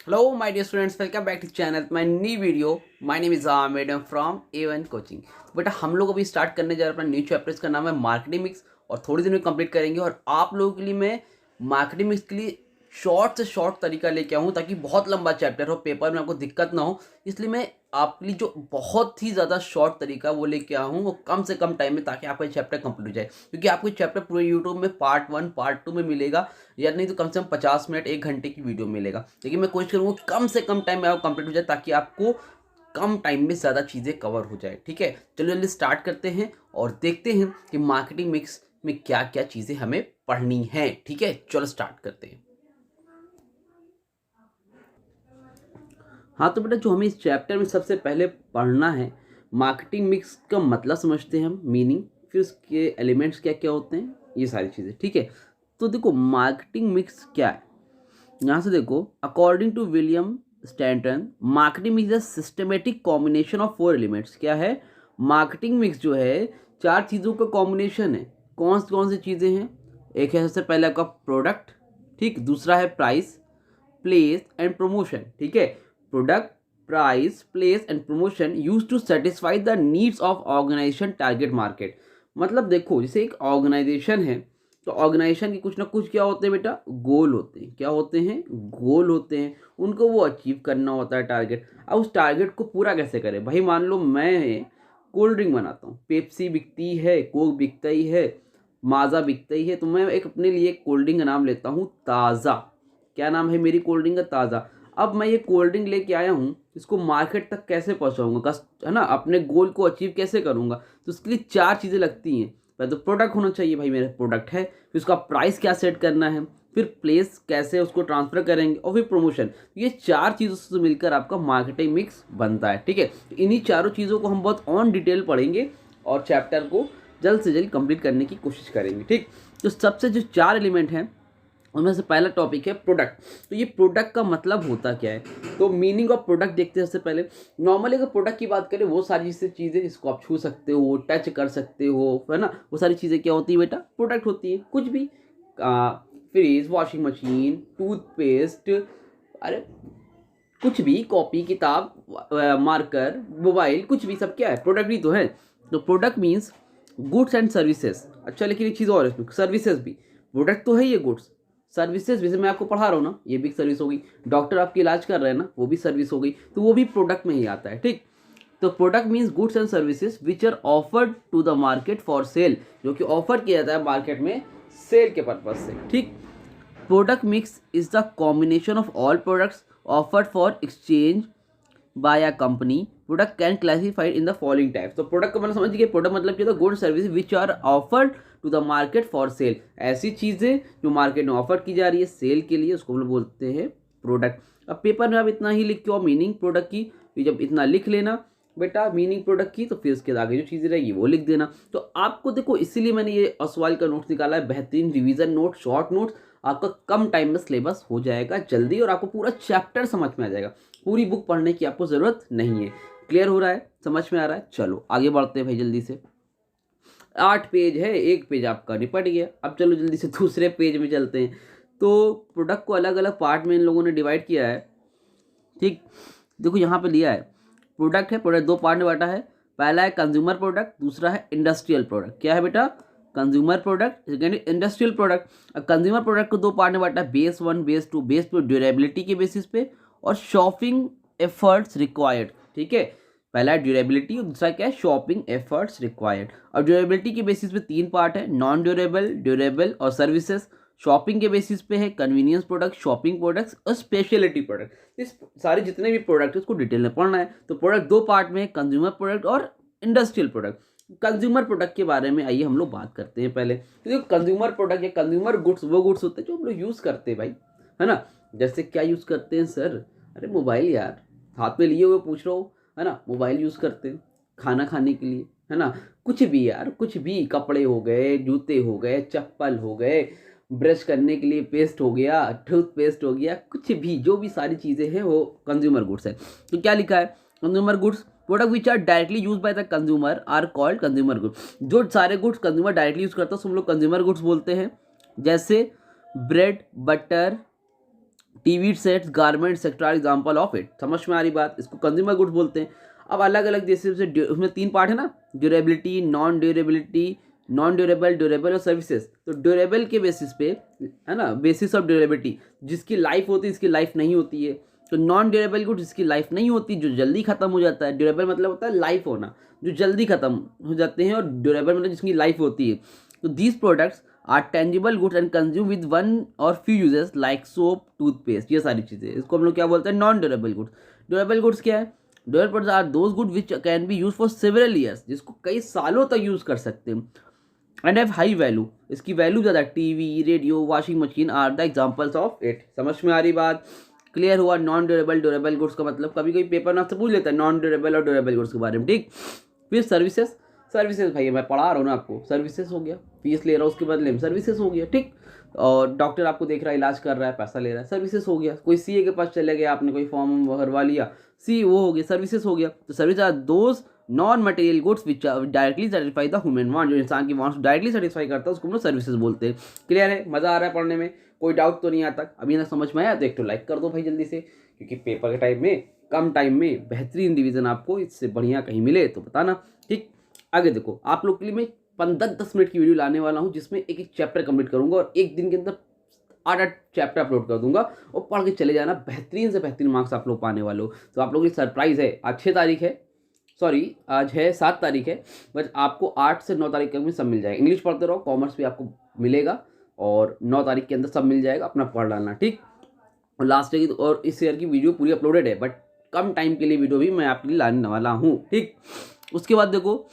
Hello, my dear students. Welcome back to channel. My new video. My name is Ahmed. I'm from A1 Coaching. बेटा हम लोग अभी start करने जा रहे हैं अपना न्यू चैप्टर। इसका नाम है मार्केटिंग मिक्स और थोड़ी देर में कंप्लीट करेंगे। और आप लोगों के लिए मैं मार्केटिंग मिक्स के लिए शॉर्ट से शॉर्ट तरीका लेके आऊँ ताकि बहुत लंबा चैप्टर हो, पेपर में आपको दिक्कत ना हो। इसलिए मैं आपके लिए जो बहुत ही ज़्यादा शॉर्ट तरीका वो लेके आया हूँ, वो कम से कम टाइम में, ताकि आपका चैप्टर कंप्लीट हो जाए। क्योंकि आपको चैप्टर पूरे यूट्यूब में पार्ट 1 पार्ट 2 में मिलेगा, या नहीं तो कम से कम 50 मिनट 1 घंटे की वीडियो मिलेगा। लेकिन मैं कोशिश करूँगा कम से कम टाइम में आपको कंप्लीट हो जाए, ताकि आपको कम टाइम में ज़्यादा चीज़ें कवर हो जाए। ठीक है, चलो जल्दी स्टार्ट करते हैं और देखते हैं कि मार्केटिंग मिक्स में क्या क्या चीज़ें हमें पढ़नी है। ठीक है, चलो स्टार्ट करते हैं। हाँ तो बेटा, जो हमें इस चैप्टर में सबसे पहले पढ़ना है, मार्केटिंग मिक्स का मतलब समझते हैं हम, मीनिंग, फिर उसके एलिमेंट्स क्या क्या होते हैं, ये सारी चीज़ें। ठीक है, तो देखो मार्केटिंग मिक्स क्या है। यहाँ से देखो, according to William Stanton, marketing mix is a systematic combination of 4 elements. क्या है? मार्केटिंग मिक्स जो है 4 चीज़ों का कॉम्बिनेशन है। कौन सी चीज़ें हैं? एक है सबसे पहले आपका प्रोडक्ट, ठीक, दूसरा है प्राइस, प्लेस एंड प्रमोशन। ठीक है, product, price, place and promotion use to satisfy the needs of organisation target market. मतलब देखो, जैसे एक ऑर्गेनाइजेशन है तो ऑर्गेनाइजेशन के कुछ ना कुछ क्या होते हैं बेटा, गोल होते हैं। क्या होते हैं? गोल होते हैं। उनको वो अचीव करना होता है, टारगेट। अब उस टारगेट को पूरा कैसे करें भाई? मान लो मैं कोल्ड ड्रिंक बनाता हूँ, पेप्सी बिकती है, कोक बिकता ही है, माजा बिकता ही है, तो मैं एक अपने लिए कोल्ड ड्रिंक का नाम लेता हूँ ताज़ा। क्या नाम है मेरी कोल्ड ड्रिंक का? ताज़ा। अब मैं ये कोल्ड ड्रिंक लेके आया हूँ, इसको मार्केट तक कैसे पहुँचाऊँगा, है ना, अपने गोल को अचीव कैसे करूँगा? तो उसके लिए 4 चीज़ें लगती हैं। पहले तो प्रोडक्ट होना चाहिए भाई, मेरा प्रोडक्ट है। फिर उसका प्राइस क्या सेट करना है, फिर प्लेस कैसे उसको ट्रांसफर करेंगे, और फिर प्रमोशन। ये 4 चीज़ों से मिलकर आपका मार्केटिंग मिक्स बनता है। ठीक है, तो इन्हीं चारों चीज़ों को हम बहुत ऑन डिटेल पढ़ेंगे और चैप्टर को जल्द से जल्द कंप्लीट करने की कोशिश करेंगे। ठीक, तो सबसे जो 4 एलिमेंट हैं उनमें से पहला टॉपिक है प्रोडक्ट। तो ये प्रोडक्ट का मतलब होता क्या है, तो मीनिंग ऑफ प्रोडक्ट देखते हैं सबसे पहले। नॉर्मली अगर प्रोडक्ट की बात करें, वो सारी चीज़ें जिसको आप छू सकते हो, टच कर सकते हो, है ना, वो सारी चीज़ें क्या होती है बेटा? प्रोडक्ट होती है। कुछ भी, फ्रिज, वॉशिंग मशीन, टूथपेस्ट, अरे कुछ भी, कॉपी, किताब, मार्कर, मोबाइल, कुछ भी, सब क्या है? प्रोडक्ट ही तो है। तो product means goods and services. अच्छा, लेकिन एक चीज़ और है इसमें, सर्विसेज भी। प्रोडक्ट तो है ये गुड्स, सर्विसेज जैसे मैं आपको पढ़ा रहा हूँ ना, ये भी सर्विस हो गई। डॉक्टर आपकी इलाज कर रहे हैं ना, वो भी सर्विस हो गई, तो वो भी प्रोडक्ट में ही आता है। ठीक, तो product means goods and services which are offered to the market for sale, जो कि ऑफर किया जाता है मार्केट में सेल के पर्पज से। ठीक, product mix is the combination of all products offered for exchange by a company. Product can classified in the following types. तो प्रोडक्ट का मतलब समझ गए, प्रोडक्ट मतलब क्या था? Good service which are offered to the market for sale. ऐसी चीज़ें जो मार्केट में ऑफर की जा रही है सेल के लिए, उसको हम लोग बोलते हैं प्रोडक्ट। अब पेपर में आप इतना ही लिख के आओ मीनिंग प्रोडक्ट की, फिर जब इतना लिख लेना बेटा मीनिंग प्रोडक्ट की, तो फिर उसके आगे जो चीज़ें रहेगी वो लिख देना। तो आपको देखो, इसीलिए मैंने ये सवाल का नोट्स निकाला है, बेहतरीन रिवीजन नोट, शॉर्ट नोट्स। आपका कम टाइम में सिलेबस हो जाएगा जल्दी, और आपको पूरा चैप्टर समझ में आ जाएगा। पूरी बुक पढ़ने की आपको ज़रूरत नहीं है। क्लियर हो रहा है? समझ में आ रहा है? चलो आगे बढ़ते हैं भाई जल्दी से। 8 पेज है, 1 पेज आपका निपट गया। अब चलो जल्दी से दूसरे पेज में चलते हैं। तो प्रोडक्ट को अलग अलग पार्ट में इन लोगों ने डिवाइड किया है। ठीक, देखो यहाँ पे लिया है, प्रोडक्ट है, प्रोडक्ट 2 पार्ट में बांटा है। पहला है कंज्यूमर प्रोडक्ट, दूसरा है इंडस्ट्रियल प्रोडक्ट। क्या है बेटा? Consumer product, second industrial product. Consumer product को 2 पार्ट में बांटा है, बेस 1 बेस 2। बेस पे ड्यूरेबिलिटी के बेसिस पे और शॉपिंग एफर्ट्स रिक्वायर्ड। ठीक है, पहला है ड्यूरेबिलिटी और दूसरा क्या है? Shopping efforts required. और ड्यूरेबिलिटी के बेसिस पे 3 पार्ट है, नॉन ड्यूरेबल, ड्यूरेबल और सर्विसेज। शॉपिंग के बेसिस पे है कन्वीनियंस प्रोडक्ट, शॉपिंग प्रोडक्ट्स और स्पेशलिटी प्रोडक्ट। इस सारे जितने भी प्रोडक्ट है उसको डिटेल में पढ़ना है। तो प्रोडक्ट 2 पार्ट में है, कंज्यूमर प्रोडक्ट और इंडस्ट्रियल प्रोडक्ट। कंज्यूमर प्रोडक्ट के बारे में आइए हम लोग बात करते हैं पहले। तो कंज्यूमर प्रोडक्ट या कंज्यूमर गुड्स वो गुड्स होते हैं जो हम लोग यूज़ करते हैं भाई, है ना। जैसे क्या यूज़ करते हैं सर? अरे मोबाइल यार, हाथ में लिए हुए पूछ रहा हूँ, है ना। मोबाइल यूज़ करते हैं खाना खाने के लिए, है ना। कुछ भी यार, कुछ भी, कपड़े हो गए, जूते हो गए, चप्पल हो गए, ब्रश करने के लिए पेस्ट हो गया, टूथपेस्ट हो गया, कुछ भी, जो भी सारी चीज़ें हैं वो कंज्यूमर गुड्स है। तो क्या लिखा है? Consumer goods product which are directly use by the consumer are called consumer goods. जो सारे गुड्स कंज्यूमर डायरेक्टली यूज करता है उसको हम लोग कंज्यूमर गुड्स बोलते हैं। जैसे bread, butter, TV sets, garments sector example of it. समझ में आ रही बात? इसको कंज्यूमर गुड्स बोलते हैं। अब अलग अलग जैसे उसमें 3 पार्ट है ना, durability, non durability, non durable, durable और सर्विसेज। तो ड्यूरेबल के बेसिस पे है ना, बेसिस ऑफ ड्यूरेबिलिटी, जिसकी लाइफ होती है इसकी लाइफ नहीं होती है। तो नॉन ड्यूरेबल गुड्स जिसकी लाइफ नहीं होती, जो जल्दी खत्म हो जाता है। ड्यूरेबल मतलब होता है लाइफ होना, जो जल्दी खत्म हो जाते हैं, और ड्यूरेबल मतलब जिसकी लाइफ होती है। तो these products are tangible goods and consume with one or few uses like soap, toothpaste, ये सारी चीज़ें। इसको हम लोग क्या बोलते हैं? Non durable goods. Durable goods क्या है? Durable goods are those good which can be use for several years, जिसको कई सालों तक यूज कर सकते हैं। एंड हैव हाई वैल्यू, इसकी वैल्यू ज़्यादा। TV, radio, washing machine are the examples of it. समझ में आ रही बात? क्लियर हुआ? नॉन ड्यूरेबल, ड्यूरेबल गुड्स का मतलब कभी कोई पेपर में आपसे पूछ लेता है नॉन ड्यूरेबल और ड्यूरेबल गुड्स के बारे में, ठीक। फिर सर्विसेज, सर्विसेज भाई मैं पढ़ा रहा हूँ ना आपको, सर्विसेज हो गया, फीस ले रहा हूँ उसके बदले में, सर्विसेज हो गया, ठीक। और डॉक्टर आपको देख रहा है, इलाज कर रहा है, पैसा ले रहा है, सर्विसेज हो गया। कोई सीए के पास चले गए, आपने कोई फॉर्म भरवा लिया, सी वो हो गया, सर्विसेज हो गया। तो service are those non material goods which directly satisfy the human want, जो इंसान की वांट्स डायरेक्टली सेटिस्फाई करता है उसको हम लोग सर्विसेज बोलते हैं। क्लियर है? मज़ा आ रहा है पढ़ने में? कोई डाउट तो नहीं आता? अभी ना समझ में आया तो एक तो लाइक कर दो भाई जल्दी से, क्योंकि पेपर के टाइम में कम टाइम में बेहतरीन रिवीजन आपको इससे बढ़िया कहीं मिले तो बताना, ठीक। आगे देखो, आप लोग के लिए मैं 15-10 मिनट की वीडियो लाने वाला हूँ, जिसमें एक एक चैप्टर कंप्लीट करूंगा और एक दिन के अंदर 8-8 चैप्टर अपलोड कर दूंगा, और पढ़ के चले जाना। बेहतरीन से बेहतरीन मार्क्स आप लोग पाने वाले हो। तो आप लोगों की सरप्राइज है, आज 6 तारीख है, सॉरी आज है 7 तारीख है, बट आपको 8 से 9 तारीख तक में सब मिल जाएगा। इंग्लिश पढ़ते रहो, कॉमर्स भी आपको मिलेगा, और 9 तारीख के अंदर सब मिल जाएगा, अपना पढ़ डालना, ठीक। और लास्ट ईयर की और इस ईयर की वीडियो पूरी अपलोडेड है, बट कम टाइम के लिए वीडियो भी मैं आपके लिए लाने वाला हूँ, ठीक। उसके बाद देखो,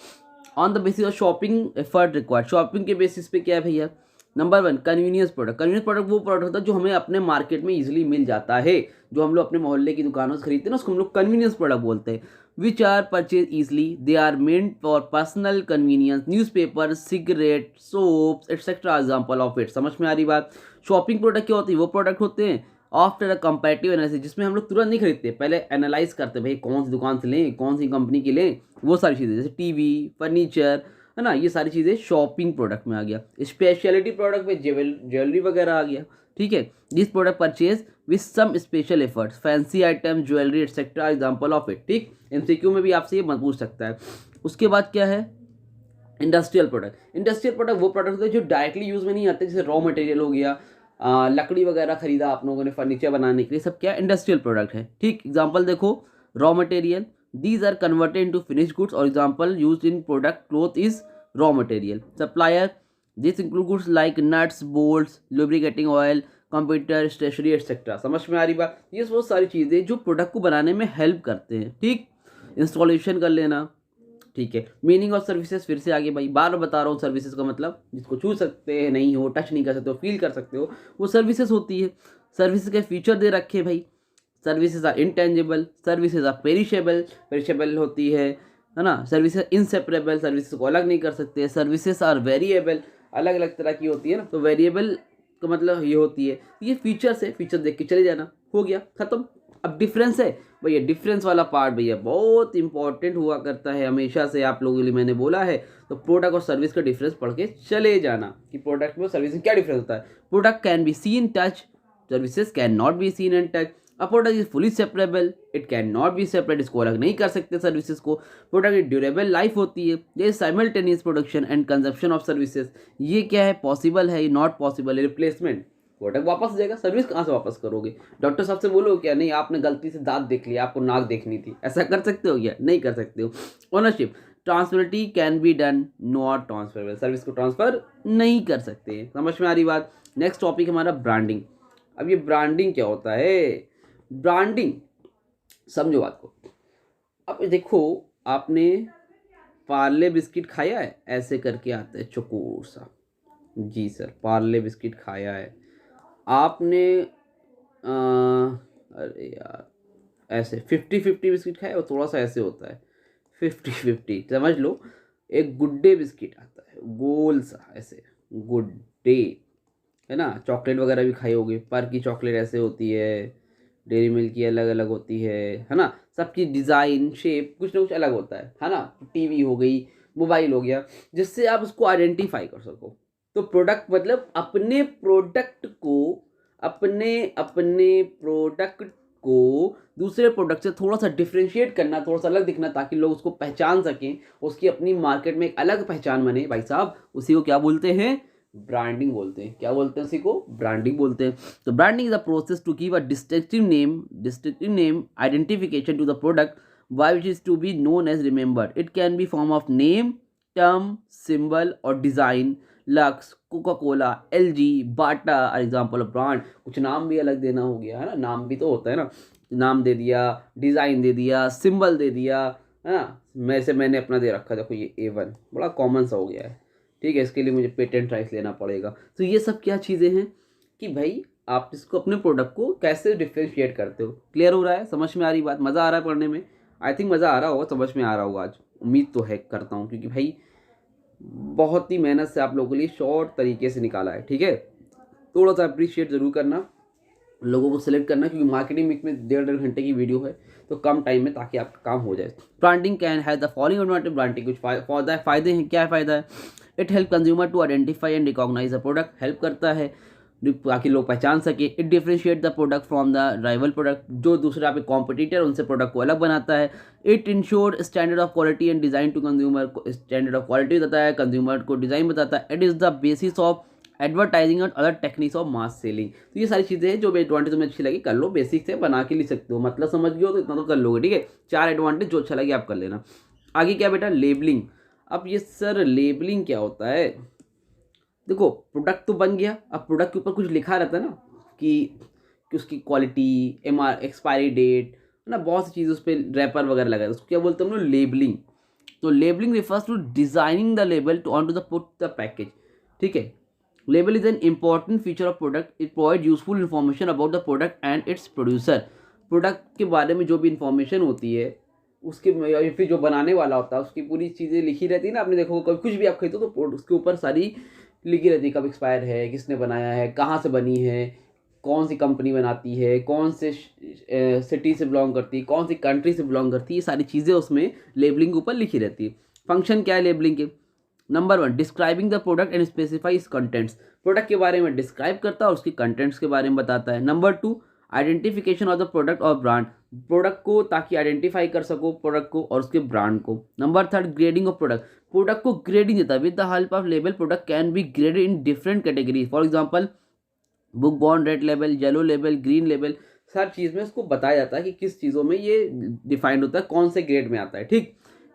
on the basis of shopping effort required, shopping के बेसिस पे क्या है भैया? Number 1 convenience product. Convenience product वो प्रोडक्ट होता है जो हमें अपने मार्केट में इजीली मिल जाता है, जो हम लोग अपने मोहल्ले की दुकानों से खरीदते हैं ना, उसको हम लोग कन्वीनियंस प्रोडक्ट बोलते हैं। Which are purchase easily, they are meant for personal convenience, newspaper, cigarette, soaps etcetera example of it. समझ में आ रही बात? शॉपिंग प्रोडक्ट क्या होती है? वो प्रोडक्ट होते हैं आफ्टर अ कंपैरेटिव एनालिसिस, जिसमें हम लोग तुरंत नहीं खरीदते, पहले एनालाइज करते भाई कौन सी दुकान से लें, कौन सी कंपनी की लें, वो सारी चीज़ें, जैसे टीवी, फर्नीचर, है ना, ये सारी चीज़ें शॉपिंग प्रोडक्ट में आ गया। स्पेशलिटी प्रोडक्ट में ज्वेलरी वगैरह आ गया, ठीक है। This product purchase with some special efforts, fancy item, jewellery etcetera example of it, ठीक। एमसीक्यू में भी आपसे ये मत पूछ सकता है। उसके बाद क्या है? Industrial product. इंडस्ट्रियल प्रोडक्ट वो प्रोडक्ट होते हैं जो डायरेक्टली यूज में नहीं आते, जैसे रॉ मटेरियल हो गया, लकड़ी वगैरह खरीदा आप लोगों ने फर्नीचर बनाने के लिए, सब क्या इंडस्ट्रियल प्रोडक्ट है, ठीक। एग्जांपल देखो, raw material, these are converted into finish goods, और example used in product cloth is raw material. Supplier, this include goods like nuts, bolts, lubricating oil, computer, stationery etcetera. समझ में आ रही बात? ये वो सारी चीज़ें जो प्रोडक्ट को बनाने में हेल्प करते हैं, ठीक। इंस्टॉलेशन कर लेना, ठीक है। मीनिंग ऑफ सर्विसेज फिर से आगे भाई बार बता रहा हूँ, सर्विसेज का मतलब जिसको छू सकते हैं, नहीं हो, टच नहीं कर सकते हो, फील कर सकते हो, वो सर्विसेज होती है। सर्विसेज के फीचर दे रखे भाई, services are intangible, services are perishable, perishable होती है ना। सर्विसेज इनसेपरेबल, सर्विसेज को अलग नहीं कर सकते। सर्विसेज आर वेरिएबल, अलग अलग तरह की होती है ना, तो वेरिएबल का मतलब ये होती है। ये फीचर्स है, फीचर देख के चले जाना, हो गया खत्म। अब डिफरेंस है भैया, डिफरेंस वाला पार्ट भैया बहुत इंपॉर्टेंट हुआ करता है हमेशा से, आप लोगों के लिए मैंने बोला है। तो प्रोडक्ट और सर्विस का डिफरेंस पढ़ के चले जाना कि प्रोडक्ट में और सर्विस में क्या डिफरेंस होता है। Product can be seen touch, services can not be seen and touch. A product is fully separable, it can not be separate, इसको अलग नहीं कर सकते सर्विसेज को। प्रोडक्ट की ड्यूरेबल लाइफ होती है, ये simultaneous production and consumption of services. ये क्या है? पॉसिबल है, ये नॉट पॉसिबल है। रिप्लेसमेंट, प्रोडक्ट वापस जाएगा, सर्विस कहाँ से वापस करोगे? डॉक्टर साहब से बोलो क्या, नहीं आपने गलती से दांत देख लिया, आपको नाक देखनी थी, ऐसा कर सकते हो क्या? नहीं कर सकते हो। Ownership, transferability can be done, not transferable, service को ट्रांसफर नहीं कर सकते। समझ में आ रही बात? नेक्स्ट टॉपिक हमारा ब्रांडिंग। अब ये ब्रांडिंग क्या होता है? ब्रांडिंग समझो बात को। अब देखो, आपने पार्ले बिस्किट खाया है? ऐसे करके आता है चकोर सा, जी सर पार्ले बिस्किट खाया है आपने। अरे यार, ऐसे 50-50 बिस्किट खाया, और थोड़ा सा ऐसे होता है 50-50, समझ लो। एक गुड्डे बिस्किट आता है, गोल सा ऐसे, गुड्डे, है ना। चॉकलेट वगैरह भी खाई होगी, पर की चॉकलेट ऐसे होती है, डेयरी मिल्क की अलग अलग होती है ना। सबकी डिज़ाइन, शेप कुछ ना कुछ अलग होता है ना। टीवी हो गई, मोबाइल हो गया, जिससे आप उसको आइडेंटिफाई कर सको। तो प्रोडक्ट मतलब अपने प्रोडक्ट को अपने अपने प्रोडक्ट को दूसरे प्रोडक्ट से थोड़ा सा डिफ्रेंशिएट करना, थोड़ा सा अलग दिखना, ताकि लोग उसको पहचान सकें, उसकी अपनी मार्केट में एक अलग पहचान बने भाई साहब, उसी को क्या बोलते हैं? ब्रांडिंग बोलते हैं। क्या बोलते हैं? उसी को ब्रांडिंग बोलते हैं। तो branding is a process to give a distinctive name identification to the product why which is to be known as remembered. It can be form of name, term, symbol or design. Lux, Coca-Cola, LG, Bata are example of brand. कुछ नाम भी अलग देना हो गया है ना, नाम भी तो होता है ना, नाम दे दिया, डिज़ाइन दे दिया, सिंबल दे दिया, है ना। मैंने अपना दे रखा, देखो ये A1 बड़ा कॉमन सा हो गया है, ठीक है। इसके लिए मुझे पेटेंट राइट्स लेना पड़ेगा। तो ये सब क्या चीज़ें हैं कि भाई आप इसको अपने प्रोडक्ट को कैसे डिफ्रेंशिएट करते हो। क्लियर हो रहा है? समझ में आ रही बात? मज़ा आ रहा है पढ़ने में? आई थिंक मज़ा आ रहा होगा, समझ में आ रहा होगा आज, उम्मीद तो है करता हूँ, क्योंकि भाई बहुत ही मेहनत से आप लोगों के लिए शॉर्ट तरीके से निकाला है, ठीक है। थोड़ा सा अप्रिशिएट ज़रूर करना, लोगों को सिलेक्ट करना, क्योंकि मार्केटिंग वीक में 1.5 घंटे की वीडियो है, तो कम टाइम में, ताकि आपका काम हो जाए। Branding can has the following advantage. Branding कुछ फ़ायदे हैं। क्या फ़ायदा है? It help consumer to identify and recognise the product. Help करता है ताकि लोग पहचान सके। It differentiate the product from the rival product. जो दूसरे आपके कॉम्पिटिटर उनसे प्रोडक्ट को अलग बनाता है। It insure standard of quality and design to consumer. Standard of quality बताता है, कंज्यूमर को डिज़ाइन बताता है। It is the basis of advertising और other techniques of mass selling. तो ये सारी चीज़ें हैं जो एडवांटेज में अच्छी लगी कर लो, बेसिक से बना के लिख सकते हो, मतलब समझ गए हो तो इतना तो कर लोगे, ठीक है। 4 एडवांटेज जो अच्छा लगे आप कर लेना। आगे क्या बेटा? लेबलिंग। अब ये सर लेबलिंग क्या होता है? देखो प्रोडक्ट तो बन गया, अब प्रोडक्ट के ऊपर कुछ लिखा रहता है ना कि उसकी क्वालिटी, एक्सपायरी डेट, है ना, बहुत सी चीज़ उस पर रैपर वगैरह लगा है, उसको क्या बोलते हैं हम लोग? लेबलिंग। तो labelling refers to designing the label to on to the put the package, ठीक है। Label is an important feature of product. It provides useful information about the product and its producer. Product के बारे में जो भी information होती है उसके, या फिर जो बनाने वाला होता है उसकी पूरी चीज़ें लिखी रहती है ना। आपने देखो कभी कुछ भी आप खरीदो तो उसके ऊपर सारी लिखी रहती है, कब एक्सपायर है, किसने बनाया है, कहाँ से बनी है, कौन सी कंपनी बनाती है, कौन से सिटी से बिलोंग करती है, कौन सी कंट्री से बिलोंग करती है, ये सारी चीज़ें उसमें लेबलिंग के ऊपर लिखी रहती है। फंक्शन क्या है लेबलिंग के? Number 1, describing the product and specifies contents. Product के बारे में डिस्क्राइब करता है और उसकी कंटेंट्स के बारे में बताता है। Number 2, identification of the product और ब्रांड। प्रोडक्ट को ताकि आइडेंटिफाई कर सको प्रोडक्ट को और उसके ब्रांड को। Number 3, grading of product. Product को ग्रेडिंग देता है। With the help of label product can be graded in different categories. For example book bond, red label, yellow label, green label, हर चीज़ में उसको बताया जाता है कि किस चीज़ों में ये डिफाइंड होता है, कौन से ग्रेड में आता है, ठीक।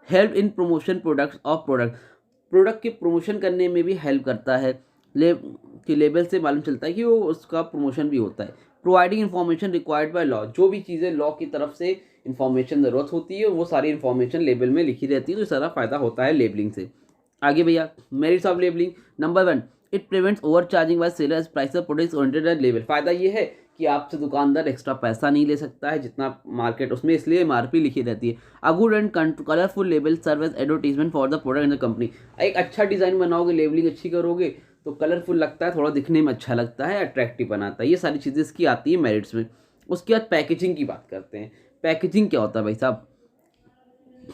Help in promotion products of product. Product के प्रमोशन करने में भी हेल्प करता है। लेबल से मालूम चलता है कि वो उसका प्रमोशन भी होता है। Providing information required by law. जो भी चीज़ें लॉ की तरफ से इन्फॉर्मेशन ज़रूरत होती है वो सारी इन्फॉर्मेशन लेबल में लिखी रहती है, तो सारा फ़ायदा होता है लेबलिंग से। आगे भैया merits of labelling. Number 1, it prevents over charging by sellers price of products oriented at label. फ़ायदा ये है कि आपसे दुकानदार एक्स्ट्रा पैसा नहीं ले सकता है जितना मार्केट उसमें, इसलिए एमआरपी लिखी रहती है। A good and colourful label serve as advertisement for the product in the company. एक अच्छा डिज़ाइन बनाओगे, लेबलिंग अच्छी करोगे तो कलरफुल लगता है, थोड़ा दिखने में अच्छा लगता है, अट्रैक्टिव बनाता है। ये सारी चीज़ें इसकी आती है मेरिट्स में। उसके बाद पैकेजिंग की बात करते हैं। पैकेजिंग क्या होता है भाई साहब?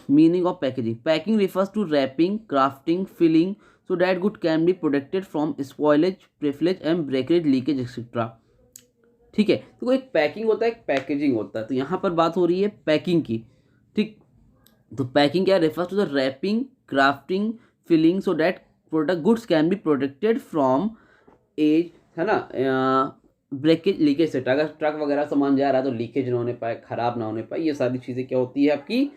Meaning of packaging. Packing refers to wrapping, crafting, filling so that good can be protected from spoilage, privilege and breakage, leakage etc. ठीक है, तो एक पैकिंग होता है, एक पैकेजिंग होता है। तो यहाँ पर बात हो रही है पैकिंग की, ठीक। तो पैकिंग क्या refers to the wrapping, crafting, filling so that product goods can be protected from age, है ना, ब्रेकेज, लीकेज से। अगर ट्रक वगैरह सामान जा रहा है तो लीकेज ना होने पाए, ख़राब ना होने पाए, ये सारी चीज़ें क्या होती है आपकी?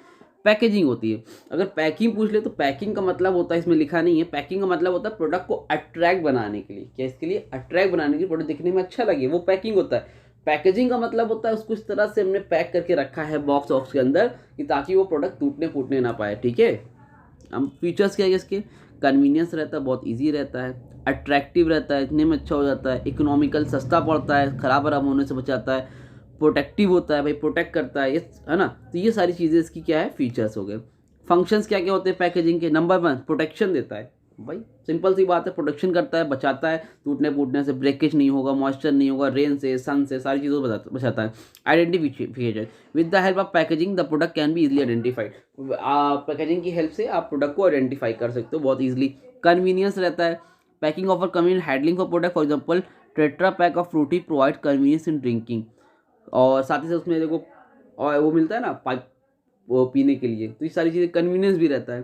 पैकेजिंग होती है। अगर पैकिंग पूछ ले तो पैकिंग का मतलब होता है, इसमें लिखा नहीं है, पैकिंग का मतलब होता है प्रोडक्ट को अट्रैक्ट बनाने के लिए। क्या? इसके लिए अट्रैक्ट बनाने के लिए, प्रोडक्ट दिखने में अच्छा लगे, वो पैकिंग होता है। पैकेजिंग का मतलब होता है उसको इस तरह से हमने पैक करके रखा है बॉक्स वॉक्स के अंदर कि ताकि वो प्रोडक्ट टूटने फूटने ना पाए, ठीक है। हम फीचर्स क्या है इसके? कन्वीनियंस रहता है, बहुत ईजी रहता है, अट्रैक्टिव रहता है, इतने में अच्छा हो जाता है, इकोनॉमिकल, सस्ता पड़ता है, ख़राब वराब होने से बचाता है, प्रोटेक्टिव होता है, भाई प्रोटेक्ट करता है, ये है ना। तो ये सारी चीज़ें इसकी क्या है? फीचर्स हो गए। फंक्शंस क्या क्या होते हैं पैकेजिंग के? नंबर 1, प्रोटेक्शन देता है। भाई सिंपल सी बात है, प्रोटेक्शन करता है, बचाता है, टूटने फूटने से, ब्रेकेज नहीं होगा, मॉइस्चर नहीं होगा, रेन से, सन से, सारी चीज़ों को बचाता है। Identification. With the help of packaging the product can be easily identified. Packaging की हेल्प से आप प्रोडक्ट को आइडेंटिफाई कर सकते हो बहुत ईजिली। कन्वीनियंस रहता है। Packing offer convenient handling for product, for example Tetra Pak of Frooti provide convenience in drinking, और साथ ही साथ उसमें देखो और वो मिलता है ना पाइप वो पीने के लिए, तो ये सारी चीज़ें कन्वीनियंस भी रहता है।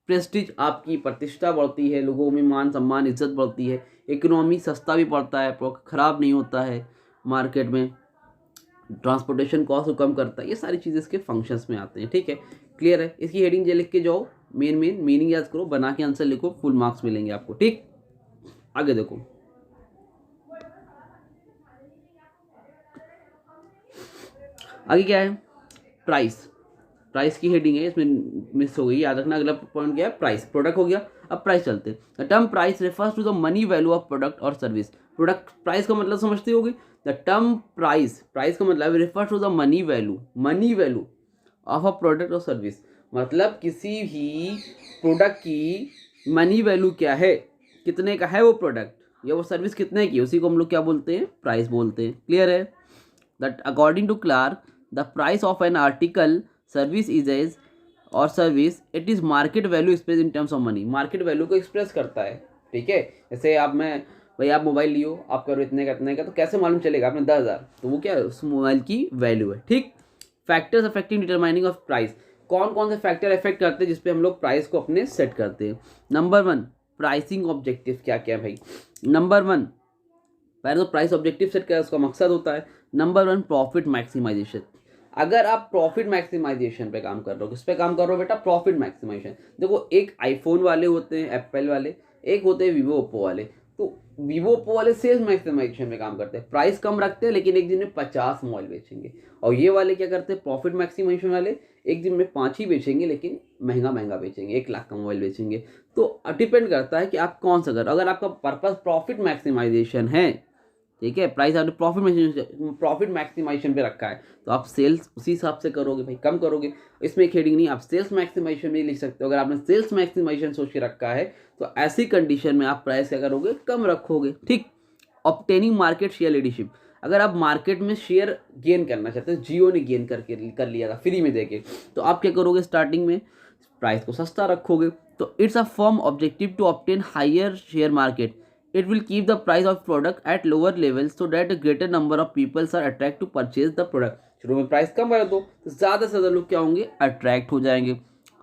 प्रेस्टीज, आपकी प्रतिष्ठा बढ़ती है, लोगों में मान सम्मान इज्जत बढ़ती है। इकोनॉमी, सस्ता भी पड़ता है, ख़राब नहीं होता है मार्केट में। ट्रांसपोर्टेशन कॉस्ट को कम करता है। ये सारी चीज़ें इसके फंक्शंस में आते हैं। ठीक है, क्लियर है। इसकी हेडिंग जे लिख के जाओ, मेन मीनिंग याद करो, बना के आंसर लिखो, फुल मार्क्स मिलेंगे आपको। ठीक, आगे देखो। आगे क्या है? प्राइस। प्राइस की हेडिंग है, इसमें मिस हो गई, याद रखना। अगला पॉइंट क्या है? प्राइस। प्रोडक्ट हो गया, अब प्राइस चलते हैं। The term price refers to the money value of product और सर्विस। प्रोडक्ट प्राइस का मतलब समझते होगे। द टर्म प्राइस, प्राइस का मतलब refers to the money value of a product और सर्विस। मतलब किसी भी प्रोडक्ट की मनी वैल्यू क्या है, कितने का है वो प्रोडक्ट या वो सर्विस कितने की, उसी को हम लोग क्या बोलते हैं? प्राइस बोलते हैं। क्लियर है? That according to Clark the price of an article service is as or service it is market value express in terms of money. Market value को एक्सप्रेस करता है। ठीक है, जैसे आप भाई आप मोबाइल लियो, आप करो इतने का, तो कैसे मालूम चलेगा आपने 10,000, तो वो क्या है? उस मोबाइल की वैल्यू है। ठीक, factors affecting determining of price. कौन कौन से फैक्टर इफेक्ट करते हैं जिसपे हम लोग प्राइस को अपने सेट करते हैं? नंबर 1, प्राइसिंग ऑब्जेक्टिव क्या क्या है भाई? नंबर 1, पहले तो प्राइस ऑब्जेक्टिव सेट क्या है, उसका मकसद होता है। Number 1, profit maximisation. अगर आप प्रॉफिट मैक्सिमाइजेशन पे काम कर रहे हो, किस पे काम कर रहे हो बेटा? Profit maximisation. देखो, एक आईफोन वाले होते हैं, एप्पल वाले, एक होते हैं वीवो ओप्पो वाले। तो वीवो ओप्पो वाले सेल्स मैक्सिमाइजेशन में काम करते हैं, प्राइस कम रखते हैं, लेकिन एक दिन में 50 मोबाइल बेचेंगे। और ये वाले क्या करते हैं? प्रॉफिट मैक्सिमाइजेशन वाले एक दिन में 5 ही बेचेंगे, लेकिन महंगा बेचेंगे, 1 लाख का मोबाइल बेचेंगे। तो डिपेंड करता है कि आप कौन सा कर। अगर आपका पर्पस प्रॉफिट मैक्सिमाइजेशन है, ठीक है, प्राइस आपने प्रॉफिट मैक्सिमाइजेशन पे रखा है, तो आप सेल्स उसी हिसाब से करोगे भाई, कम करोगे। इसमें एक हेडिंग नहीं, आप सेल्स मैक्सिमाइजेशन भी लिख सकते हो। अगर आपने सेल्स मैक्सिमाइजेशन सोच के रखा है, तो ऐसी कंडीशन में आप प्राइस क्या करोगे? कम रखोगे। ठीक, ऑब्टेनिंग मार्केट शेयर लीडरशिप। अगर आप मार्केट में शेयर गेन करना चाहते हो, जियो ने गेन कर लिया था फ्री में देके, तो आप क्या करोगे? स्टार्टिंग में प्राइस को सस्ता रखोगे। तो it's a firm objective to obtain higher share market. It will keep the price of product at lower levels so that a greater number of people are attracted to purchase the product. शुरू में price कम कर दो तो ज़्यादा से ज़्यादा लोग क्या होंगे? अट्रैक्ट हो जाएंगे।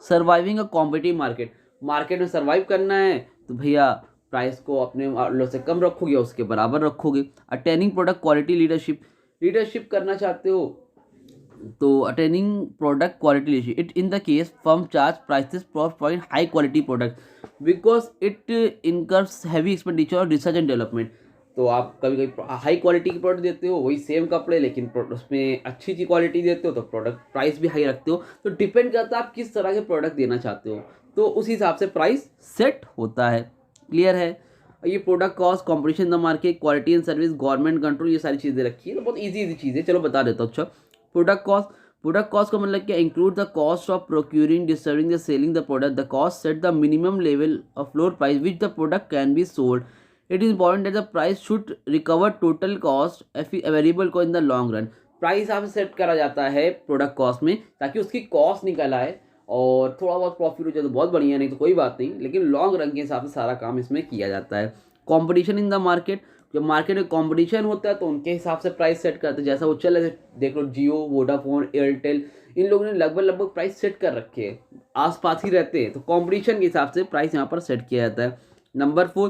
Surviving a competitive market. Market में सर्वाइव करना है तो भैया प्राइस को अपने लोग से कम रखोगे, उसके बराबर रखोगे। अटेनिंग प्रोडक्ट क्वालिटी लीडरशिप करना चाहते हो तो attaining product quality leadership. It in the case firm charge prices for provide high quality product because it incurs heavy expenditure और रिसर्च एंड डेवलपमेंट। तो आप कभी कभी हाई क्वालिटी की प्रोडक्ट देते हो, वही सेम कपड़े, लेकिन उसमें अच्छी क्वालिटी देते हो, तो प्रोडक्ट प्राइस भी हाई रखते हो। तो डिपेंड करता है आप किस तरह के प्रोडक्ट देना चाहते हो, तो उस हिसाब से प्राइस सेट होता है। क्लियर है? ये product cost, competition the market, quality and service, government control, ये सारी चीज़ें रखी है। तो बहुत ईजी चीज़ें, चलो बता देता हूँ। अच्छा, प्रोडक्ट कॉस्ट का मतलब क्या? Include the cost of procuring, disturbing the selling the product. The cost set the minimum level of floor price which the product can be sold. It is important that the price should recover total cost available को in the long run. Price आप set करा जाता है product cost में, ताकि उसकी cost निकल आए और थोड़ा बहुत प्रॉफिट हो जाए तो बहुत बढ़िया, नहीं तो कोई बात नहीं, लेकिन लॉन्ग रन के हिसाब से सारा काम इसमें किया जाता है। Competition in the market. जब मार्केट में कंपटीशन होता है तो उनके हिसाब से प्राइस सेट करते हैं। जैसा वो चल रहे, देख लो जियो, वोडाफोन, एयरटेल, इन लोगों ने लगभग प्राइस सेट कर रखे हैं, आसपास ही रहते हैं, तो कंपटीशन के हिसाब से प्राइस यहाँ पर सेट किया जाता है। नंबर 4,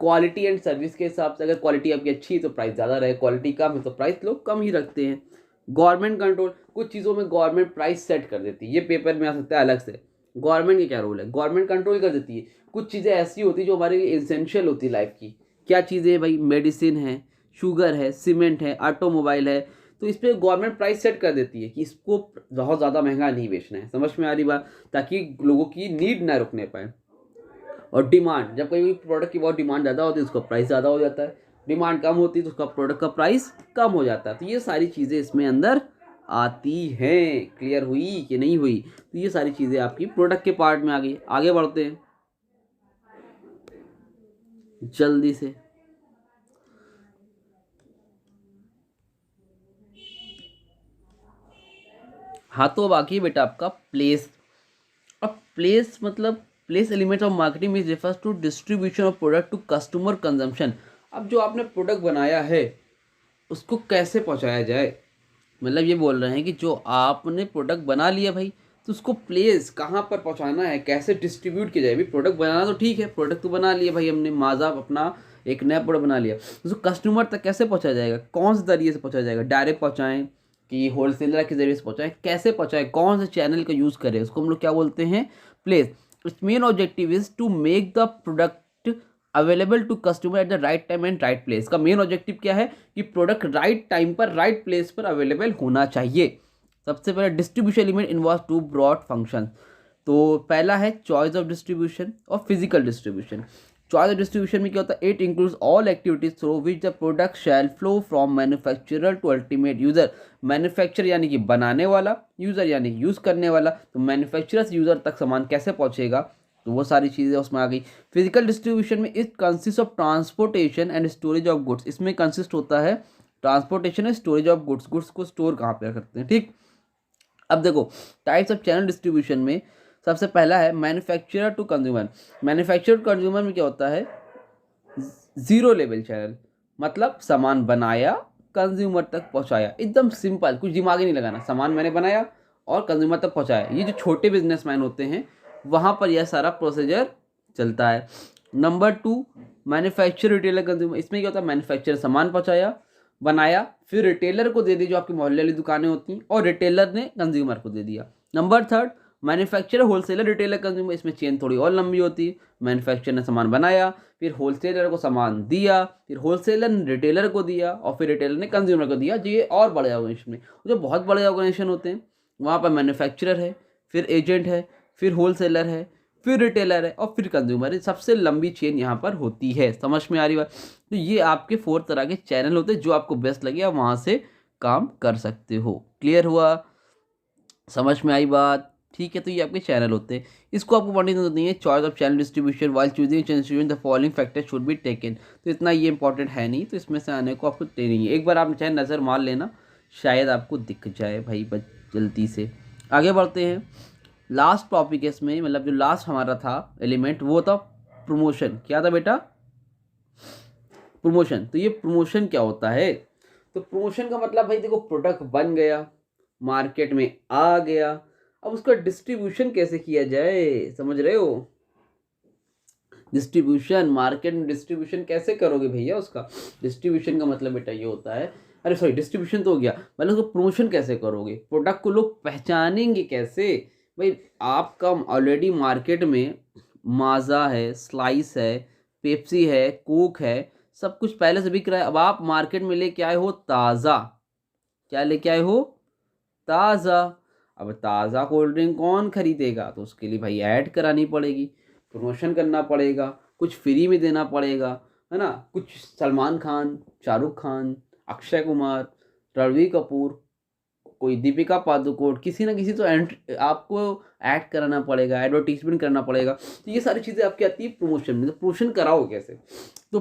क्वालिटी एंड सर्विस के हिसाब से। अगर क्वालिटी आपकी अच्छी है तो प्राइस ज़्यादा रहे, क्वालिटी कम है तो प्राइस लोग कम ही रखते हैं। Government control. कुछ चीज़ों में गवर्नमेंट प्राइस सेट कर देती है, ये पेपर में आ सकता है अलग से। गवर्नमेंट का क्या रोल है? गवर्नमेंट कंट्रोल कर देती है। कुछ चीज़ें ऐसी होती है जो हमारे लिए एसेंशियल होती है लाइफ की। क्या चीज़ें भाई? मेडिसिन है, शुगर है, सीमेंट है, ऑटोमोबाइल है, तो इस पर गवर्नमेंट प्राइस सेट कर देती है कि इसको बहुत ज़्यादा महंगा नहीं बेचना है। समझ में आ रही बात? ताकि लोगों की नीड ना रुकने पाए। और डिमांड, जब कोई प्रोडक्ट की बहुत डिमांड ज़्यादा होती है उसका प्राइस ज़्यादा हो जाता है, डिमांड कम होती है तो उसका प्रोडक्ट का प्राइस कम हो जाता है। तो ये सारी चीज़ें इसमें अंदर आती हैं। क्लियर हुई कि नहीं हुई? तो ये सारी चीज़ें आपकी प्रोडक्ट के पार्ट में आ गई। आगे बढ़ते हैं जल्दी से। हाँ, तो बाकी बेटा आपका प्लेस। अब प्लेस मतलब place elements of marketing means refers to distribution of product to customer consumption अब जो आपने प्रोडक्ट बनाया है उसको कैसे पहुंचाया जाए, मतलब ये बोल रहे हैं कि जो आपने प्रोडक्ट बना लिया भाई, तो उसको प्लेस कहाँ पर पहुंचाना है, कैसे डिस्ट्रीब्यूट किया जाए। भाई प्रोडक्ट बनाना तो ठीक है, प्रोडक्ट तो बना लिया भाई हमने, माजा अपना एक नया प्रोडक्ट बना लिया, उसको कस्टमर तक कैसे पहुंचाया जाएगा, कौन से जरिए से पहुंचाया जाएगा, डायरेक्ट पहुंचाएं कि होलसेलर के जरिए से पहुंचाएं, कैसे पहुंचाएं, कौन से चैनल का यूज़ करें, उसको हम लोग क्या बोलते हैं, place. It's main objective is to make the product available to customer at the right time and right place. का मेन ऑब्जेक्टिव क्या है कि प्रोडक्ट राइट टाइम पर राइट प्लेस पर अवेलेबल होना चाहिए। सबसे पहले distribution element involve to broad function. तो पहला है चॉइस ऑफ डिस्ट्रीब्यूशन और physical distribution. Choice of distribution में क्या होता है, it includes all activities through which the product shall flow from manufacturer to ultimate user. Manufacture यानी कि बनाने वाला, यूजर यानी यूज करने वाला, तो मैन्युफैक्चरर से यूजर तक सामान कैसे पहुंचेगा, तो वो सारी चीज़ें उसमें आ गई। फिजिकल डिस्ट्रीब्यूशन में it consist of transportation and storage of goods. इसमें कंसिस्ट होता है transportation and storage of goods, goods को स्टोर कहाँ पे करते हैं, ठीक। अब देखो टाइप्स ऑफ चैनल डिस्ट्रीब्यूशन में सबसे पहला है manufacturer to consumer. Manufacturer to consumer में क्या होता है, जीरो लेवल चैनल, मतलब सामान बनाया कंज्यूमर तक पहुंचाया, एकदम सिंपल, कुछ दिमाग ही नहीं लगाना, सामान मैंने बनाया और कंज्यूमर तक पहुंचाया। ये जो छोटे बिजनेसमैन होते हैं वहाँ पर यह सारा प्रोसीजर चलता है। Number 2 manufacture retailer consumer. इसमें क्या होता है, मैन्युफैक्चर सामान पहुंचाया, बनाया, फिर रिटेलर को दे दी जो आपकी मोहल्ले वाली दुकानें होती हैं, और रिटेलर ने कंज्यूमर को दे दिया। Number 3 manufacturer wholesaler retailer consumer. इसमें चेन थोड़ी और लंबी होती है, मैन्युफैक्चरर ने सामान बनाया, फिर होलसेलर को सामान दिया, फिर होलसेलर ने रिटेलर को दिया, और फिर रिटेलर ने कंज्यूमर को दिया। ये और बड़े ऑर्गेनाइजेशन में, जो बहुत बड़े ऑर्गेनाइजेशन होते हैं वहाँ पर मैन्युफैक्चरर है, फिर एजेंट है, फिर होलसेलर है, फिर रिटेलर है, और फिर कंज्यूमर है। सबसे लंबी चेन यहाँ पर होती है। समझ में आ रही बात। तो ये आपके 4 तरह के चैनल होते हैं, जो आपको बेस्ट लगे आप वहाँ से काम कर सकते हो। क्लियर हुआ, समझ में आई बात, ठीक है। तो ये आपके चैनल होते हैं, इसको आपको पढ़ने की जरूरत नहीं है। Choice of channel distribution while choosing channel distribution the following factor should be taken. तो इतना ये इंपॉर्टेंट है नहीं, तो इसमें से आने को आपको ट्रेनिंग है, एक बार आप चाहे नज़र मार लेना, शायद आपको दिख जाए भाई जल्दी से। आगे बढ़ते हैं। लास्ट टॉपिक है इसमें, मतलब जो लास्ट हमारा था एलिमेंट वो था प्रमोशन। क्या था बेटा, प्रमोशन। तो ये प्रमोशन क्या होता है, तो प्रमोशन का मतलब भाई देखो, प्रोडक्ट बन गया, मार्केट में आ गया, अब उसका डिस्ट्रीब्यूशन कैसे किया जाए, समझ रहे हो। डिस्ट्रीब्यूशन, मार्केट में डिस्ट्रीब्यूशन कैसे करोगे भैया, उसका डिस्ट्रीब्यूशन का मतलब बेटा ये होता है, अरे सॉरी डिस्ट्रीब्यूशन तो हो गया, मतलब उसको प्रमोशन कैसे करोगे, प्रोडक्ट को लोग पहचानेंगे कैसे। भाई आपका ऑलरेडी मार्केट में माजा है, स्लाइस है, पेप्सी है, कोक है, सब कुछ पहले से बिक रहा है। अब आप मार्केट में लेके आए हो ताज़ा, क्या लेके आए हो, ताज़ा। अब ताज़ा कोल्ड ड्रिंक कौन खरीदेगा, तो उसके लिए भाई ऐड करानी पड़ेगी, प्रमोशन करना पड़ेगा, कुछ फ्री में देना पड़ेगा, है ना। कुछ सलमान खान, शाहरुख खान, अक्षय कुमार, रणबीर कपूर, कोई दीपिका पादुकोण, किसी ना किसी तो आपको ऐड कराना पड़ेगा, एडवर्टीजमेंट करना पड़ेगा। तो ये सारी चीज़ें आपकी आती है प्रमोशन में। तो प्रमोशन कराओ कैसे, तो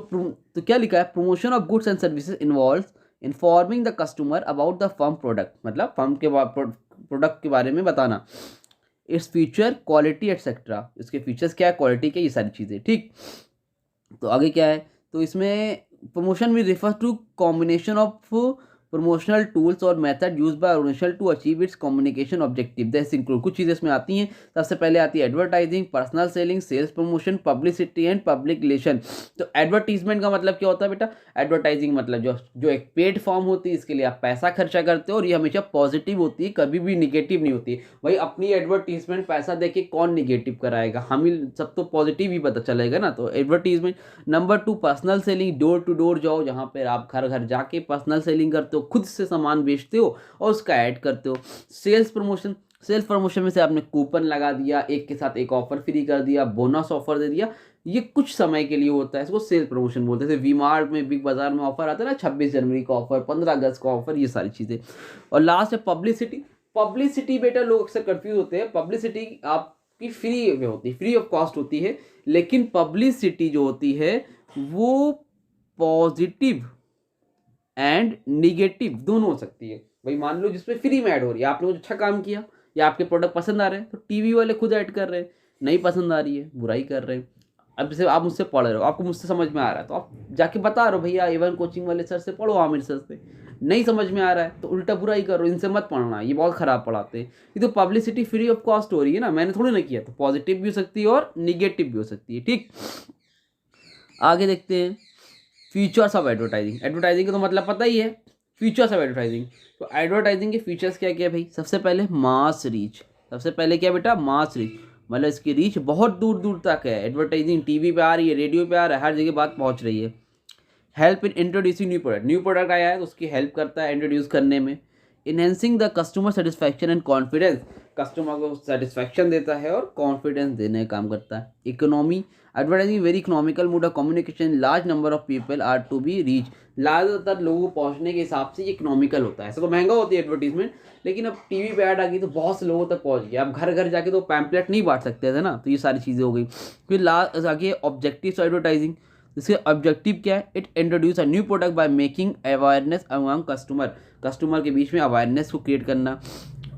क्या लिखा है, promotion of goods and services involves informing the customer about the firm product, मतलब फर्म के प्रोडक्ट के बारे में बताना, इट्स फीचर, क्वालिटी एटसेट्रा, इसके फीचर्स क्या है, क्वालिटी क्या, ये सारी चीज़ें, ठीक। तो आगे क्या है, तो इसमें प्रमोशन में refer to combination of promotional tools और method use by organisation to achieve its communication objective. This include, कुछ चीज़ें इसमें आती हैं। सबसे पहले आती है advertising, personal selling, sales promotion, publicity and public relation. तो एडवर्टीजमेंट का मतलब क्या होता है बेटा, एडवर्टाइजिंग मतलब जो एक पेड फॉर्म होती है, इसके लिए आप पैसा खर्चा करते हो, और ये हमेशा पॉजिटिव होती है, कभी भी निगेटिव नहीं होती है। भाई अपनी एडवर्टीजमेंट पैसा देके कौन निगेटिव कराएगा, हम ही सब तो पॉजिटिव ही पता चलेगा ना, तो advertisement. Number 2 personal selling, door to door जाओ, जहाँ पर आप घर घर जाके पर्सनल सेलिंग करते हो, खुद से सामान बेचते हो और उसका ऐड करते हो। सेल्स प्रमोशन, सेल्स प्रमोशन में से आपने कूपन लगा दिया, एक के साथ एक ऑफर फ्री कर दिया, बोनस ऑफर दे दिया, ये कुछ समय के लिए होता है, इसको सेल्स प्रमोशन बोलते हैं। जैसे वी मार्ट में, बिग बाजार में ऑफर आता है ना, 26 जनवरी का ऑफर, 15 अगस्त का ऑफर, ये सारी चीज़ें। और लास्ट है पब्लिसिटी। पब्लिसिटी बेटा लोग अक्सर कंफ्यूज होते हैं, पब्लिसिटी आपकी फ्री में होती है, फ्री ऑफ कॉस्ट होती है, लेकिन पब्लिसिटी जो होती है वो पॉजिटिव एंड निगेटिव दोनों हो सकती है। भाई मान लो जिसमें फ्री में ऐड हो रही है, आपने कुछ अच्छा काम किया या आपके प्रोडक्ट पसंद आ रहे हैं, तो टीवी वाले खुद ऐड कर रहे हैं, नहीं पसंद आ रही है, बुराई कर रहे हैं। अब जैसे आप मुझसे पढ़ रहे हो, आपको मुझसे समझ में आ रहा है, तो आप जाके बता रहे हो भैया A1 कोचिंग वाले सर से पढ़ो, आमिर सर से। नहीं समझ में आ रहा है तो उल्टा बुरा ही करो, इनसे मत पढ़ना, ये बहुत ख़राब पढ़ाते हैं। ये तो पब्लिसिटी फ्री ऑफ कॉस्ट हो रही है ना, मैंने थोड़ी ना किया, तो पॉजिटिव भी हो सकती है और निगेटिव भी हो सकती है। ठीक, आगे देखते हैं फीचर्स ऑफ एडवर्टाइजिंग। एडवर्टाइजिंग का तो मतलब पता ही है, फीचर्स ऑफ एडवर्टाइजिंग। तो एडवर्टाइजिंग के फीचर्स क्या क्या है भाई? सबसे पहले मास रीच। सबसे पहले क्या बेटा? मास रीच, मतलब इसकी रीच बहुत दूर दूर तक है। एडवर्टाइजिंग टीवी पे आ रही है, रेडियो पे आ रहा है, हर जगह बात पहुंच रही है। Help in introducing new product आया है तो उसकी हेल्प करता है इंट्रोड्यूस करने में। Enhancing the customer satisfaction and confidence, customer को सेटिस्फैक्शन देता है और कॉन्फिडेंस देने का काम करता है। Economy, advertising very economical mode of communication, large number of people are to be reach. ज़्यादातर लोगों को पहुंचने के हिसाब से ये इकोनॉमिकल होता है। ऐसा तो महंगा होती है एडवर्टीजमेंट, लेकिन अब टीवी पे ऐड आ गई तो बहुत से लोगों तक पहुंच गया। अब घर घर जाके तो पैम्पलेट नहीं बांट सकते थे ना, तो ये सारी चीज़ें हो गई। फिर लास्ट आगे ऑब्जेक्टिव्स एडवर्टाइजिंग। इसके ऑब्जेक्टिव क्या है? It introduce a new product by making awareness among customer, customer के बीच में अवेयरनेस को क्रिएट करना।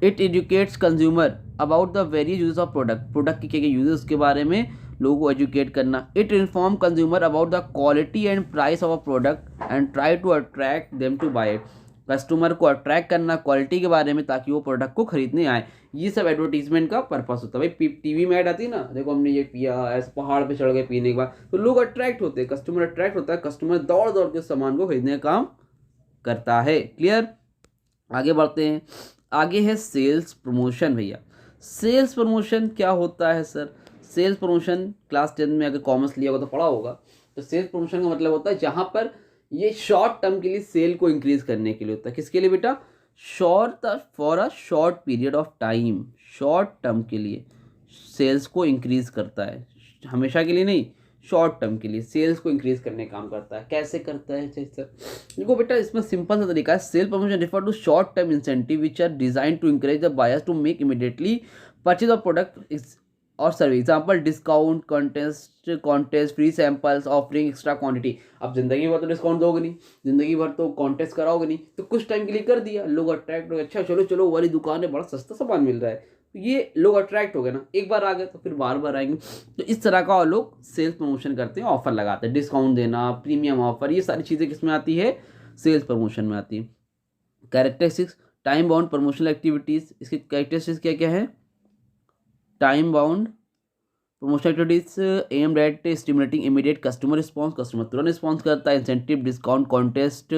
It educates consumer about the various uses of product, product के क्या यूजेस के बारे में लोगों को एजुकेट करना। It inform consumer about the quality and price of a product and try to attract them to buy it, customer को attract करना क्वालिटी के बारे में ताकि वो प्रोडक्ट को खरीदने आए। ये सब एडवर्टीजमेंट का पर्पस होता है भाई। टीवी में ऐड आती है ना, देखो हमने ये पिया, ऐसे पहाड़ पे चढ़ गए पीने के बाद, तो लोग अट्रैक्ट होते हैं, कस्टमर अट्रैक्ट होता है, कस्टमर दौड़ दौड़ के सामान को खरीदने का काम करता है। क्लियर? आगे बढ़ते हैं। आगे है सेल्स प्रमोशन। भैया सेल्स प्रमोशन क्या होता है सर? सेल्स प्रमोशन क्लास 10 में अगर कॉमर्स लिया होगा तो पढ़ा होगा। तो सेल्स प्रमोशन का मतलब होता है जहाँ पर ये शॉर्ट टर्म के लिए सेल को इंक्रीज करने के लिए होता है। किसके लिए बेटा? For a short period of time, short term के लिए सेल्स को इंक्रीज करता है, हमेशा के लिए नहीं, शॉर्ट टर्म के लिए सेल्स को इंक्रीज करने का काम करता है। कैसे करता है सर? देखो बेटा, इसमें सिंपल सा तरीका है। Sale promotion refer to short term incentive which are design to encourage the buyers to make immediately purchase of product और service. Example discount, contest, free samples, offering extra quantity. अब जिंदगी भर तो डिस्काउंट दोगे नहीं, जिंदगी भर तो कॉन्टेस्ट कराओगे नहीं, तो कुछ टाइम के लिए कर दिया, लोग अट्रैक्ट हो गए, अच्छा चलो चलो वाली दुकान है, बड़ा सस्ता सामान मिल रहा है, तो ये लोग अट्रैक्ट हो गए ना, एक बार आ गए तो फिर बार बार आएंगे। तो इस तरह का और लोग सेल्स प्रमोशन करते हैं, ऑफर लगाते हैं, डिस्काउंट देना, प्रीमियम ऑफर, ये सारी चीज़ें किस में आती है? सेल्स प्रमोशन में आती है। Characteristics, time bound promotional activities. इसकी कैरेक्टरिस्टिक्स क्या क्या है? Time bound promotional activities aimed at stimulating immediate customer response, customer तुरंत रिस्पॉन्स करता है। Incentive, discount, contest,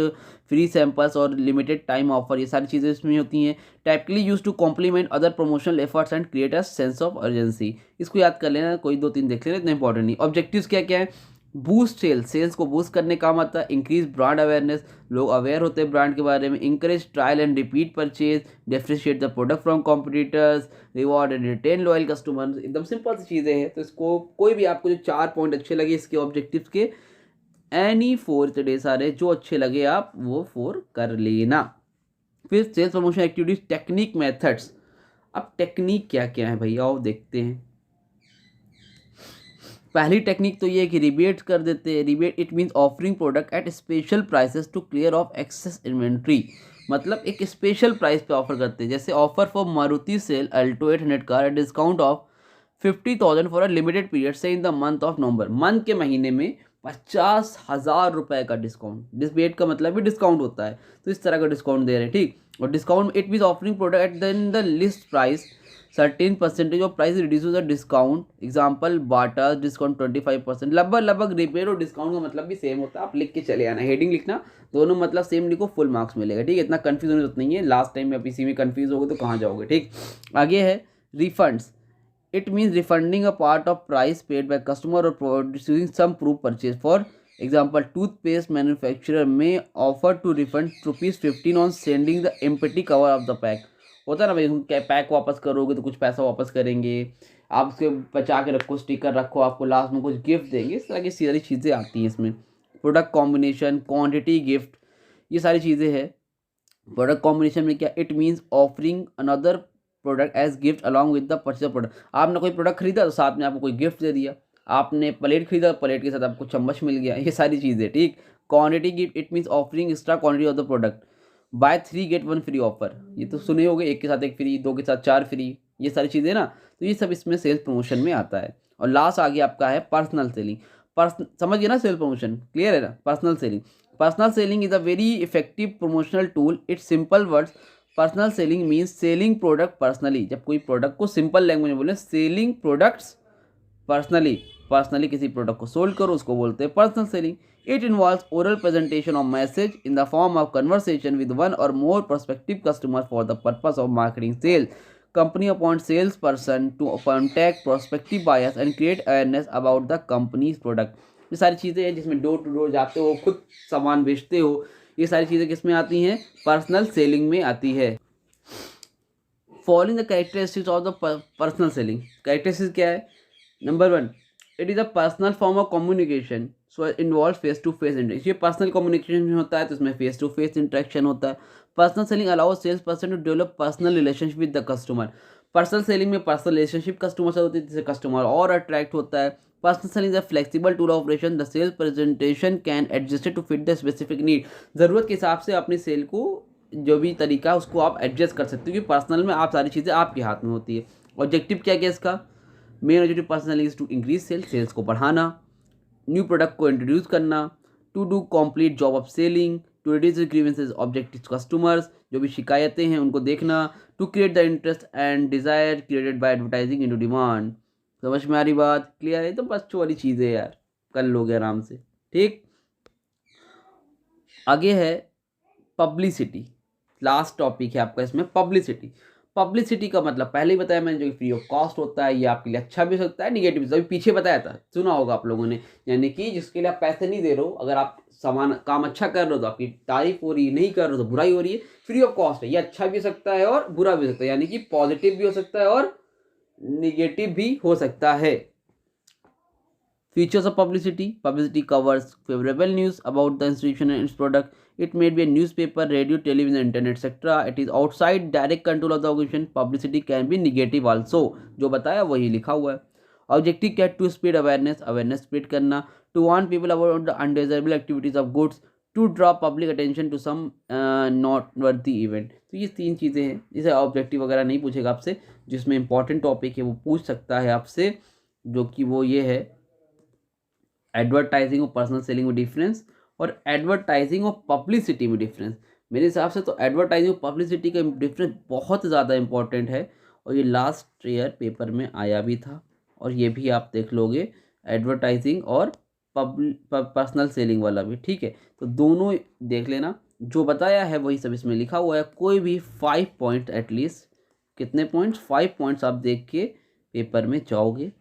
free samples और लिमिटेड टाइम ऑफर, ये सारी चीज़ें इसमें होती हैं। Typically use to complement other promotional efforts and create a sense of urgency. इसको याद कर लेना, कोई 2-3 देख लेना, इतना इंपॉर्टेंट नहीं। ऑब्जेक्टिव्स क्या क्या है? बूस्ट सेल्स, सेल्स को बूस्ट करने का काम आता है। इंक्रीज ब्रांड अवेयरनेस, लोग अवेयर होते हैं ब्रांड के बारे में। Encourage trial and repeat purchase, differentiate the product from competitors, reward and retain loyal customers. एकदम सिंपल सी चीज़ें हैं। तो इसको कोई भी आपको जो 4 पॉइंट अच्छे लगे इसके ऑब्जेक्टिव्स के, एनी 4 इतने सारे जो अच्छे लगे आप वो 4 कर लेना। फिर sales promotion activities, technique, methods. अब टेक्निक क्या क्या है भैया, आओ देखते हैं। पहली टेक्निक तो ये है कि रिबेट कर देते हैं। Rebate it means offering product at special prices to clear of excess inventory, मतलब एक स्पेशल प्राइस पे ऑफर करते हैं। जैसे offer for Maruti sale Alto 800 car at discount of 50,000 for a limited period से in the month of November. Month के महीने में 50,000 रुपए का डिस्काउंट। डिस्बेट का मतलब भी डिस्काउंट होता है, तो इस तरह का डिस्काउंट दे रहे हैं। ठीक, और discount it means offering product at the list price 13% of price reduce the discount. Example Bata discount 25%। लगभग रिपेयर और डिस्काउंट का मतलब भी सेम होता है, आप लिख के चले आना, हेडिंग लिखना, दोनों मतलब सेम लिखो, फुल मार्क्स मिलेगा। ठीक है, इतना कंफ्यूज होने की जरूरत नहीं है, लास्ट टाइम में आप इसी में कंफ्यूज हो गए तो कहाँ जाओगे। ठीक, आगे है refunds. It means refunding a part of price paid by customer or producing some proof purchase. For example toothpaste manufacturer में offer to refund ₹15 on sending the empty cover of the pack. होता है ना भाई, क्या pack वापस करोगे तो कुछ पैसा वापस करेंगे, आप उसके बचा के रखो, स्टिकर रखो, आपको लास्ट में कुछ गिफ्ट देंगे, इस तरह की सारी चीज़ें आती हैं इसमें। प्रोडक्ट कॉम्बिनेशन, क्वांटिटी, गिफ्ट, ये सारी चीज़ें हैं। प्रोडक्ट कॉम्बिनेशन में क्या? It means offering another product as gift along with the purchase product. आपने कोई प्रोडक्ट खरीदा तो साथ में आपको कोई गिफ्ट दे दिया, आपने प्लेट खरीदा, प्लेट के साथ आपको चम्मच मिल गया, ये सारी चीज़ें। ठीक, quantity gift, it means offering extra quantity of the product. Buy 3 get 1 free offer, ये तो सुने होंगे, एक के साथ एक फ्री, 2 के साथ 4 फ्री, ये सारी चीज़ें ना, तो ये सब इसमें सेल्स प्रमोशन में आता है। और लास्ट आगे आपका है पर्सनल सेलिंग। समझ गए ना, सेल्फ प्रमोशन क्लियर है ना। Personal selling, personal selling is a very effective promotional tool. It's simple words, personal selling means selling product personally. जब कोई प्रोडक्ट को सिंपल लैंग्वेज में बोले, सेलिंग प्रोडक्ट्स पर्सनली किसी प्रोडक्ट को सोल्ड करो, उसको बोलते हैं personal selling. It involves oral presentation of message in the form of conversation with one or more prospective customer for the purpose of marketing sale. Company appoint sales person to contact prospective buyers and create awareness about the company's product. ये सारी चीज़ें हैं जिसमें door to door जाते हो, खुद सामान बेचते हो, ये सारी चीज़ें किसमें आती हैं, पर्सनल सेलिंग में आती है। Following the characteristics of the personal selling. Characteristics क्या है? Number 1, it is a personal form of communication, so involve face to face interaction. ये पर्सनल कम्युनिकेशन होता है तो इसमें फेस टू फेस इंटरेक्शन होता है। Personal selling allow sales person to develop personal relationship with the customer. Personal selling में personal relationship customer से होती है जिससे कस्टमर और अट्रैक्ट होता है। Personal selling is a flexible tool of operation, the sales presentation can adjust to fit the specific need. ज़रूरत के हिसाब से अपनी सेल को जो भी तरीका है उसको आप एडजस्ट कर सकते हो, क्योंकि पर्सनल में आप सारी चीज़ें आपके हाथ में होती है। ऑब्जेक्टिव क्या क्या इसका? Main objective personal is to increase sales को बढ़ाना, न्यू प्रोडक्ट को इंट्रोड्यूस करना, to do complete job of selling, to reduce grievances objective customers, जो भी शिकायतें हैं उनको देखना, to create the interest and desire created by advertising into demand. समझ में आ रही बात? क्लियर है? तो बच्चों वाली चीज़ें यार कर लोगे आराम से, ठीक। आगे है पब्लिसिटी, लास्ट टॉपिक है आपका इसमें पब्लिसिटी। पब्लिसिटी का मतलब पहले ही बताया मैंने, जो फ्री ऑफ कॉस्ट होता है, ये आपके लिए अच्छा भी हो सकता है, निगेटिव भी। अभी पीछे बताया था, सुना होगा आप लोगों ने, यानी कि जिसके लिए आप पैसे नहीं दे रहे हो, अगर आप सामान काम अच्छा कर रहे हो तो आपकी तारीफ हो रही है, नहीं कर रहे हो तो बुराई हो रही है। फ्री ऑफ कॉस्ट है, ये अच्छा भी हो सकता है और बुरा भी हो सकता है, यानी कि पॉजिटिव भी हो सकता है और निगेटिव भी हो सकता है। Features of publicity. Publicity covers favorable news about the institution and its product. It may be a newspaper, radio, television, internet, etc. It is outside direct control of the organization. Publicity can be negative also. जो बताया वही लिखा हुआ है। Objective क्या? To spread awareness, awareness spread करना, to warn people about the undesirable activities of goods, to draw public attention to some noteworthy event. तो ये 3 चीज़ें हैं। जैसे ऑब्जेक्टिव वगैरह नहीं पूछेगा आपसे, जिसमें इंपॉर्टेंट टॉपिक है वो पूछ सकता है आपसे, जो कि वो ये है एडवर्टाइजिंग और पर्सनल सेलिंग में डिफरेंस, और एडवर्टाइजिंग और पब्लिसिटी में डिफरेंस। मेरे हिसाब से तो एडवर्टाइजिंग और पब्लिसिटी का डिफरेंस बहुत ज़्यादा इंपॉर्टेंट है, और ये लास्ट ईयर पेपर में आया भी था, और ये भी आप देख लोगे, एडवर्टाइजिंग और पर्सनल सेलिंग वाला भी, ठीक है। तो दोनों देख लेना, जो बताया है वही सब इसमें लिखा हुआ है। कोई भी 5 पॉइंट एटलीस्ट, कितने पॉइंट्स? 5 पॉइंट्स आप देख के पेपर में जाओगे,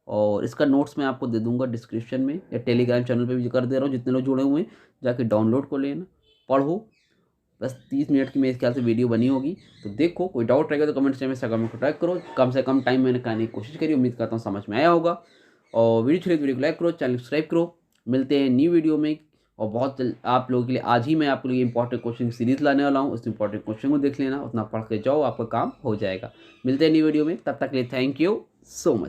और इसका नोट्स मैं आपको दे दूंगा डिस्क्रिप्शन में, या टेलीग्राम चैनल पे भी कर दे रहा हूँ। जितने लोग जुड़े हुए हैं जाके डाउनलोड को लेना, पढ़ो। बस 30 मिनट की मेरे ख्याल से वीडियो बनी होगी, तो देखो। कोई डाउट रहेगा तो कमेंट सेक्शन में इंस्टाग्राम में कॉन्टैक्ट करो। कम से कम टाइम मैंने कहने की कोशिश करी, उम्मीद करता हूँ समझ में आया होगा। और वीडियो अच्छी लगी तो वीडियो को लाइक करो, चैनल सब्सक्राइब करो। मिलते हैं न्यू वीडियो में, और बहुत आप लोगों के लिए आज ही मैं आप लोगों की इंपॉर्टेंट क्वेश्चन सीरीज लाने वाला हूँ। उस इंपॉर्टेंट क्वेश्चन को देख लेना, उतना पढ़ के जाओ, आपका काम हो जाएगा। मिलते हैं न्यू वीडियो में, तब तक के लिए थैंक यू सो मच।